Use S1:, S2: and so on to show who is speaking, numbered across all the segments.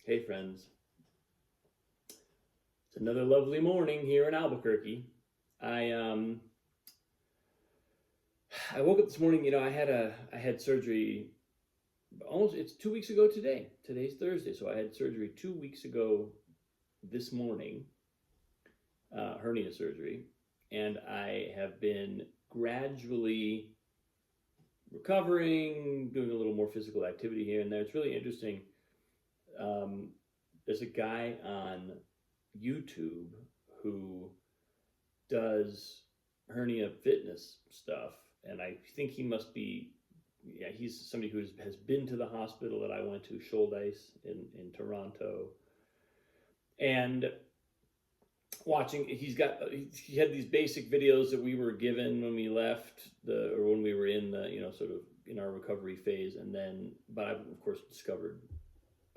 S1: Hey friends, it's another lovely morning here in Albuquerque. I um I woke up this morning. I had surgery almost. It's 2 weeks ago today. Today's Thursday, so I had surgery 2 weeks ago this morning, hernia surgery, and I have been gradually recovering, doing a little more physical activity here and there. It's really interesting. Um, there's a guy on YouTube who does hernia fitness stuff, and I think he must be, yeah, he's somebody who has been to the hospital that I went to, Shouldice in Toronto, and watching, he had these basic videos that we were given when we left or when we were in the, sort of in our recovery phase, and then, but I've of course discovered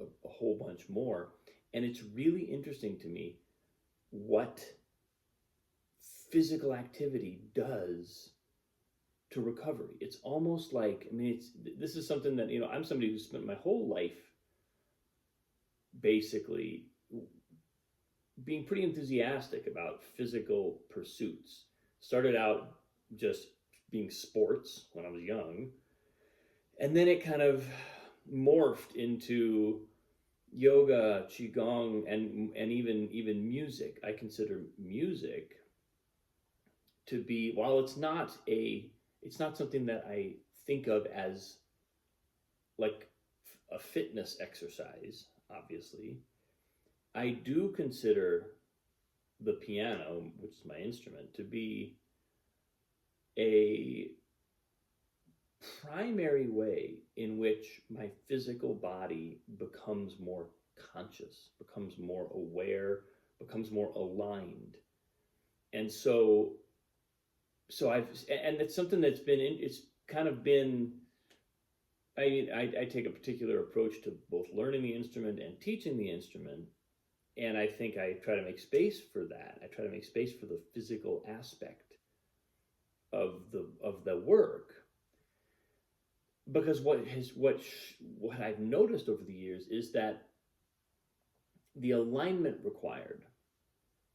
S1: a whole bunch more, and it's really interesting to me what physical activity does to recovery. It's almost like, this is something that, I'm somebody who spent my whole life basically being pretty enthusiastic about physical pursuits. Started out just being sports when I was young, and then it kind of morphed into yoga, qigong, and even music. I consider music to be, while it's not something that I think of as like a fitness exercise, obviously. I do consider the piano, which is my instrument, to be a primary way in which my physical body becomes more conscious, becomes more aware, becomes more aligned. And so and it's something that's it's kind of been, I take a particular approach to both learning the instrument and teaching the instrument, and I think I try to make space for that. I try to make space for the physical aspect of the work, because what I've noticed over the years is that the alignment required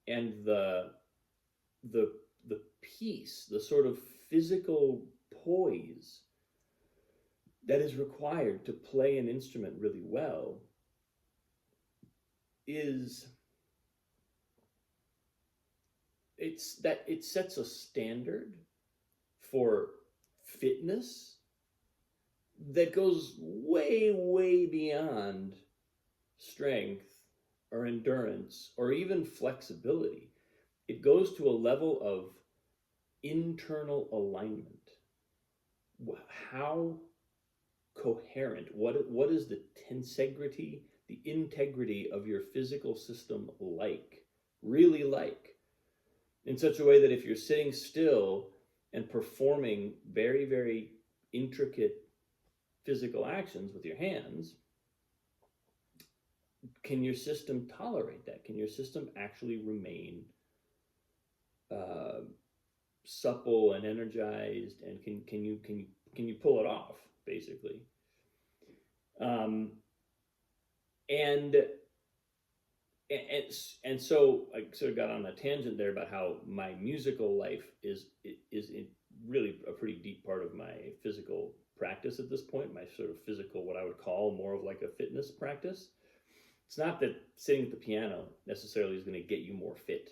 S1: and the the peace, the sort of physical poise that is required to play an instrument really well is, it's that it sets a standard for fitness that goes way beyond strength or endurance or even flexibility. It goes to a level of internal alignment. How coherent, what is the tensegrity, the integrity of your physical system really like, in such a way that if you're sitting still and performing very intricate physical actions with your hands, can your system tolerate that? Can your system actually remain supple and energized, and can you pull it off, basically? Um, and and so I sort of got on a tangent there about how my musical life is really a pretty deep part of my physical practice at this point. My sort of physical, what I would call more of like a fitness practice. It's not that sitting at the piano necessarily is going to get you more fit.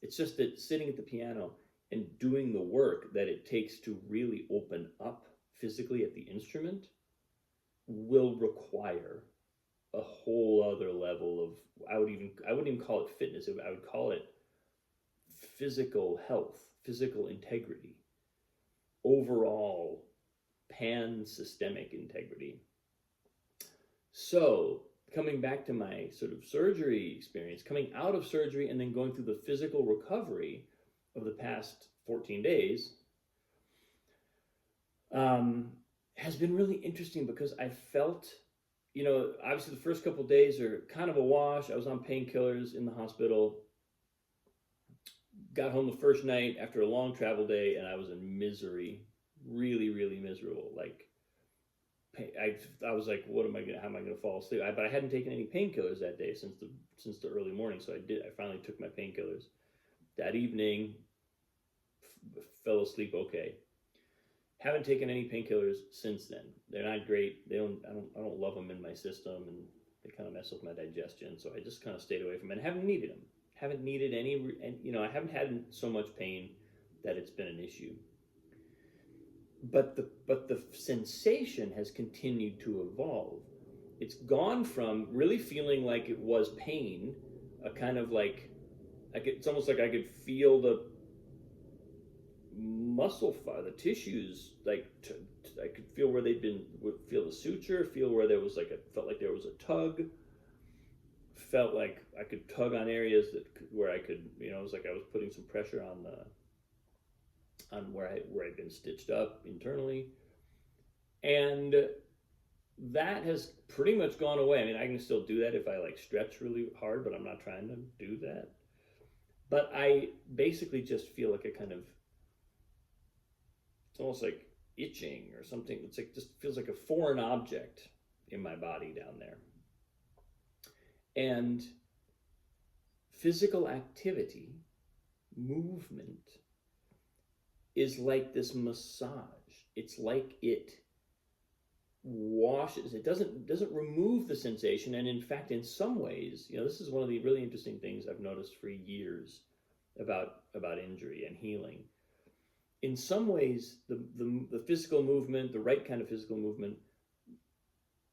S1: It's just that sitting at the piano and doing the work that it takes to really open up physically at the instrument will require a whole other level of, I wouldn't even call it fitness. I would call it physical health, physical integrity, overall pan-systemic integrity. So coming back to my sort of surgery experience, coming out of surgery and then going through the physical recovery of the past 14 days, has been really interesting, because I felt, obviously the first couple of days are kind of a wash. I was on painkillers in the hospital, got home the first night after a long travel day, and I was in misery, really miserable, like I was like, how am I gonna fall asleep? But I hadn't taken any painkillers that day since the early morning. So I finally took my painkillers that evening. Fell asleep okay. Haven't taken any painkillers since then. They're not great. I don't love them in my system, and they kind of mess with my digestion. So I just kind of stayed away from them and haven't needed them. Haven't needed any, and I haven't had so much pain that it's been an issue. But the sensation has continued to evolve. It's gone from really feeling like it was pain, a kind of like it's almost like I could feel the muscle the tissues, like I could feel where feel the suture, feel where there was felt like there was a tug, felt like I could tug on areas where I could, it was like I was putting some pressure on where I'd been stitched up internally, and that has pretty much gone away. I mean, I can still do that if I stretch really hard, but I'm not trying to do that. But I basically just feel like a kind of, it's almost like itching or something. It's like, just feels like a foreign object in my body down there. And physical activity, movement, is like this massage. It's like it washes. It doesn't remove the sensation. And in fact, in some ways, this is one of the really interesting things I've noticed for years about injury and healing. In some ways, the physical movement, the right kind of physical movement,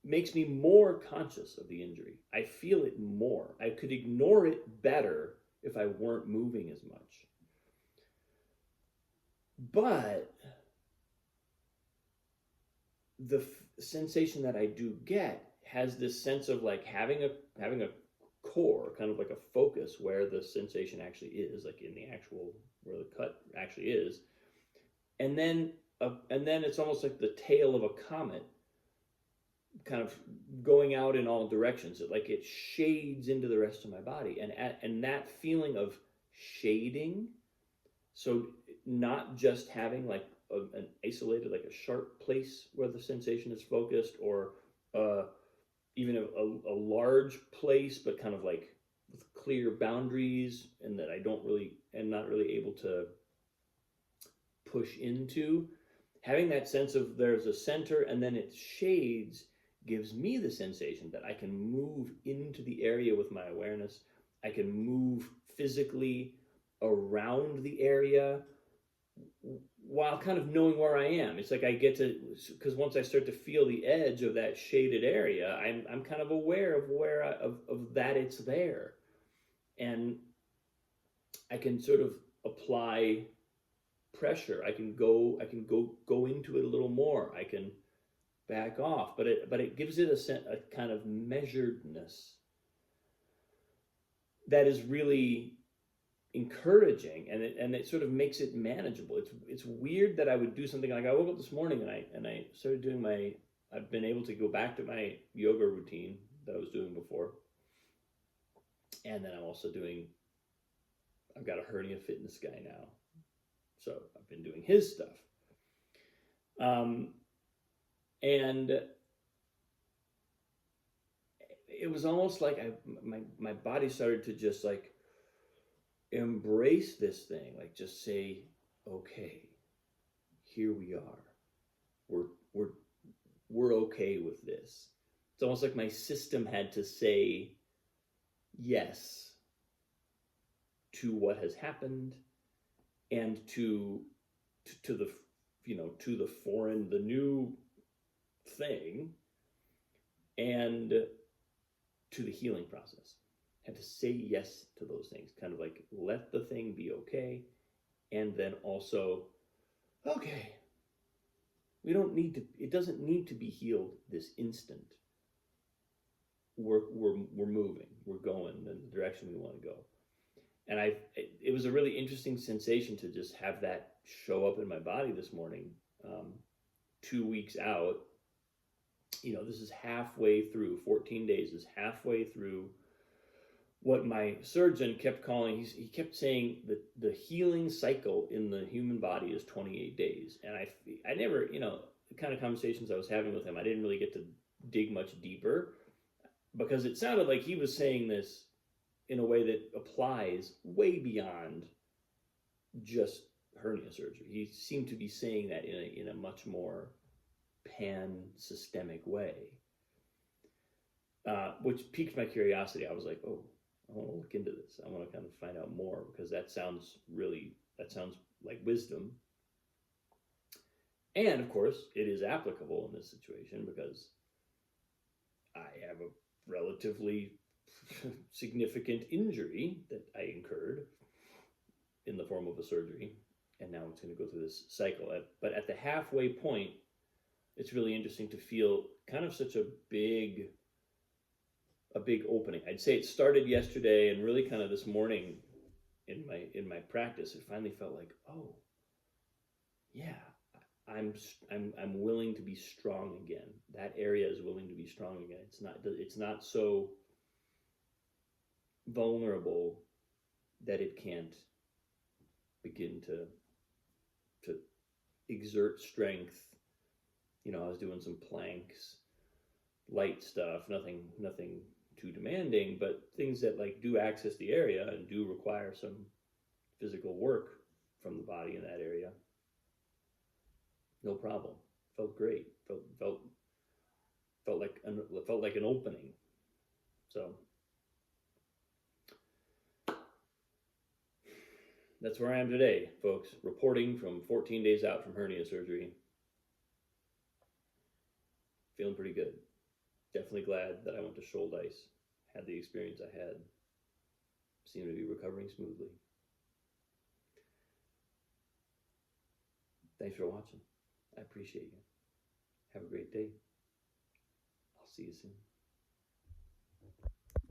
S1: makes me more conscious of the injury. I feel it more. I could ignore it better if I weren't moving as much. But the sensation that I do get has this sense of having a core, kind of like a focus where the sensation actually is, like in the actual, where the cut actually is. And then it's almost like the tail of a comet, kind of going out in all directions. It shades into the rest of my body, and that feeling of shading. So not just having an isolated, a sharp place where the sensation is focused, or even a large place, but kind of with clear boundaries, and that I'm not really able to push into. Having that sense of there's a center and then it shades gives me the sensation that I can move into the area with my awareness. I can move physically around the area while kind of knowing where I am. It's like I get to, because once I start to feel the edge of that shaded area, I'm kind of aware of of that it's there, and I can sort of apply pressure. I can go into it a little more. I can back off, but it gives it a kind of measuredness that is really encouraging, and it sort of makes it manageable. It's weird that I would do something like, I woke up this morning and I started doing I've been able to go back to my yoga routine that I was doing before, and then I've got a hernia fitness guy now, so I've been doing his stuff, and it was almost like my body started to just embrace this thing, just say, okay, here we are. We're okay with this. It's almost like my system had to say yes to what has happened, and to the foreign, the new thing, and to the healing process. Had to say yes to those things, kind of let the thing be okay, and then also, okay, it doesn't need to be healed this instant. We're moving, we're going in the direction we want to go. And it was a really interesting sensation to just have that show up in my body this morning, 2 weeks out. This is halfway through, 14 days is halfway through what my surgeon kept calling. He kept saying that the healing cycle in the human body is 28 days. And I never, the kind of conversations I was having with him, I didn't really get to dig much deeper because it sounded like he was saying this in a way that applies way beyond just hernia surgery. He seemed to be saying that in a much more pan-systemic way, which piqued my curiosity. I was like, oh, I want to look into this. I want to kind of find out more because that sounds like wisdom. And of course, it is applicable in this situation because I have a relatively significant injury that I incurred in the form of a surgery, and now it's going to go through this cycle. But at the halfway point, it's really interesting to feel kind of such a big opening. I'd say it started yesterday, and really kind of this morning in my practice, it finally felt like, oh, yeah, I'm willing to be strong again. That area is willing to be strong again. It's not so vulnerable that it can't begin to exert strength. You know, I was doing some planks, light stuff, nothing too demanding, but things that like do access the area and do require some physical work from the body in that area. No problem. Felt great. Felt like an opening. So that's where I am today, folks, reporting from 14 days out from hernia surgery. Feeling pretty good. Definitely glad that I went to Shouldice, had the experience I had. Seem to be recovering smoothly. Thanks for watching. I appreciate you. Have a great day. I'll see you soon.